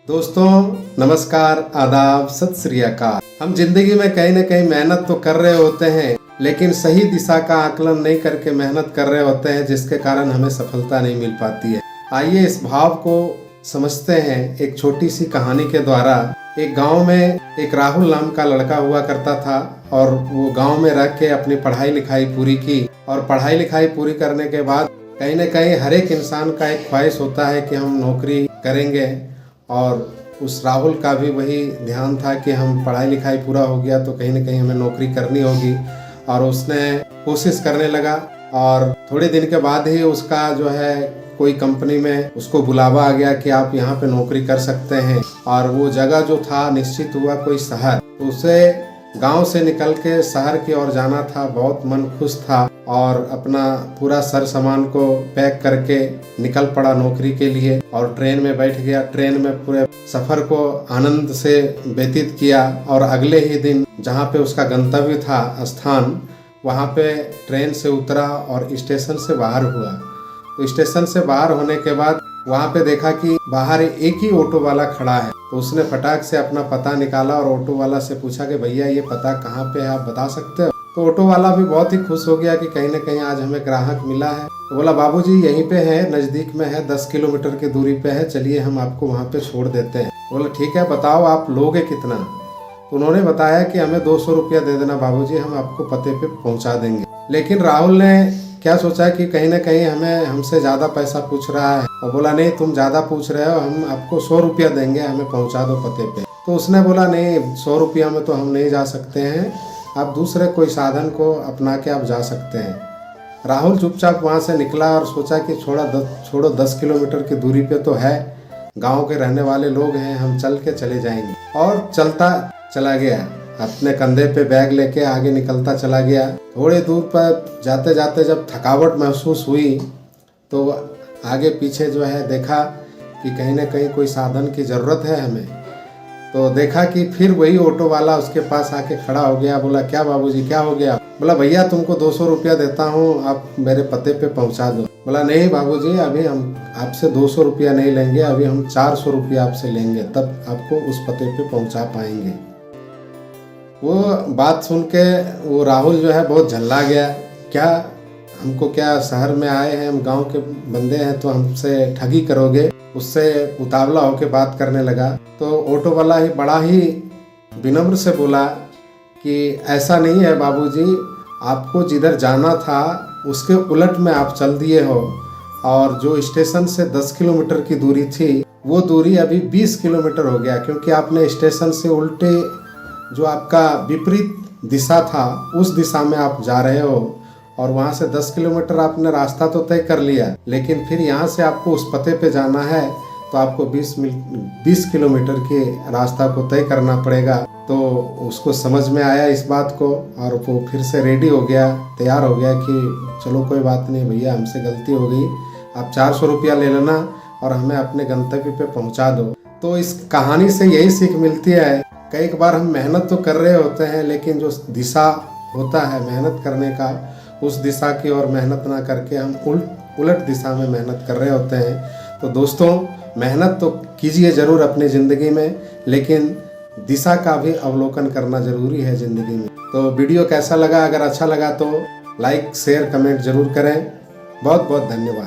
दोस्तों नमस्कार, आदाब, सत श्री अकाल। हम जिंदगी में कहीं न कहीं मेहनत तो कर रहे होते हैं, लेकिन सही दिशा का आकलन नहीं करके मेहनत कर रहे होते हैं, जिसके कारण हमें सफलता नहीं मिल पाती है। आइए इस भाव को समझते हैं एक छोटी सी कहानी के द्वारा। एक गांव में एक राहुल नाम का लड़का हुआ करता था और वो गांव में रह के अपनी पढ़ाई लिखाई पूरी की। और पढ़ाई लिखाई पूरी करने के बाद कहीं न कहीं हर एक इंसान का एक ख्वाहिश होता है कि हम नौकरी करेंगे, और उस राहुल का भी वही ध्यान था कि हम पढ़ाई लिखाई पूरा हो गया तो कहीं न कहीं हमें नौकरी करनी होगी। और उसने कोशिश करने लगा और थोड़े दिन के बाद ही उसका जो है कोई कंपनी में उसको बुलावा आ गया कि आप यहाँ पे नौकरी कर सकते हैं। और वो जगह जो था निश्चित हुआ कोई शहर, तो उसे गांव से निकल के शहर की ओर जाना था। बहुत मन खुश था और अपना पूरा सर सामान को पैक करके निकल पड़ा नौकरी के लिए और ट्रेन में बैठ गया। ट्रेन में पूरे सफर को आनंद से व्यतीत किया और अगले ही दिन जहाँ पे उसका गंतव्य था स्थान, वहाँ पे ट्रेन से उतरा और स्टेशन से बाहर हुआ। तो स्टेशन से बाहर होने के बाद वहाँ पे देखा कि बाहर एक ही ऑटो वाला खड़ा है। तो उसने फटाक से अपना पता निकाला और ऑटो वाला से पूछा कि भैया ये पता कहाँ पे है, आप बता सकते हो? तो ऑटो वाला भी बहुत ही खुश हो गया कि कहीं न कहीं आज हमें ग्राहक मिला है। तो बोला बाबूजी यहीं पे है, नज़दीक में है, 10 किलोमीटर की दूरी पे है, चलिए हम आपको वहाँ पे छोड़ देते हैं। बोला ठीक है, बताओ आप लोगे कितना? तो उन्होंने बताया कि हमें 200 रुपया दे देना बाबूजी, हम आपको पते पे पहुँचा देंगे। लेकिन राहुल ने क्या सोचा कि कहीं न कहीं हमसे ज़्यादा पैसा पूछ रहा है, और बोला नहीं तुम ज़्यादा पूछ रहे हो, हम आपको 100 रुपया देंगे, हमें पहुँचा दो पते पे। तो उसने बोला नहीं, 100 रुपया में तो हम नहीं जा सकते हैं, आप दूसरे कोई साधन को अपना के आप जा सकते हैं। राहुल चुपचाप वहाँ से निकला और सोचा कि छोड़ो 10 किलोमीटर की दूरी पे तो है, गांव के रहने वाले लोग हैं, हम चल के चले जाएंगे। और चलता चला गया, अपने कंधे पे बैग लेके आगे निकलता चला गया। थोड़ी दूर पर जाते जाते जब थकावट महसूस हुई तो आगे पीछे जो है देखा कि कहीं न कहीं कोई साधन की ज़रूरत है हमें। तो देखा कि फिर वही ऑटो वाला उसके पास आके खड़ा हो गया। बोला क्या बाबूजी क्या हो गया? बोला भैया तुमको 200 रुपया देता हूँ, आप मेरे पते पे पहुँचा दो। बोला नहीं बाबूजी, अभी हम आपसे 200 रुपया नहीं लेंगे, अभी हम 400 रुपया आपसे लेंगे, तब आपको उस पते पे पहुँचा पाएंगे। वो बात सुन के वो राहुल जो है बहुत झल्ला गया। क्या हमको क्या शहर में आए हैं, हम गांव के बंदे हैं, तो हमसे ठगी करोगे? उससे उतावला होकर बात करने लगा। तो ऑटो वाला ही बड़ा ही विनम्र से बोला कि ऐसा नहीं है बाबूजी, आपको जिधर जाना था उसके उलट में आप चल दिए हो, और जो स्टेशन से 10 किलोमीटर की दूरी थी वो दूरी अभी 20 किलोमीटर हो गया, क्योंकि आपने स्टेशन से उल्टे जो आपका विपरीत दिशा था उस दिशा में आप जा रहे हो। और वहाँ से 10 किलोमीटर आपने रास्ता तो तय कर लिया, लेकिन फिर यहाँ से आपको उस पते पे जाना है तो आपको 20 किलोमीटर के रास्ता को तय करना पड़ेगा। तो उसको समझ में आया इस बात को, और वो फिर से रेडी हो गया, तैयार हो गया कि चलो कोई बात नहीं भैया, हमसे गलती हो गई, आप 400 रुपया ले लेना और हमें अपने गंतव्य पे पहुँचा दो। तो इस कहानी से यही सीख मिलती है, कई बार हम मेहनत तो कर रहे होते हैं, लेकिन जो दिशा होता है मेहनत करने का, उस दिशा की ओर मेहनत ना करके हम उलट दिशा में मेहनत कर रहे होते हैं। तो दोस्तों मेहनत तो कीजिए ज़रूर अपनी ज़िंदगी में, लेकिन दिशा का भी अवलोकन करना ज़रूरी है ज़िंदगी में। तो वीडियो कैसा लगा? अगर अच्छा लगा तो लाइक शेयर कमेंट ज़रूर करें। बहुत बहुत धन्यवाद।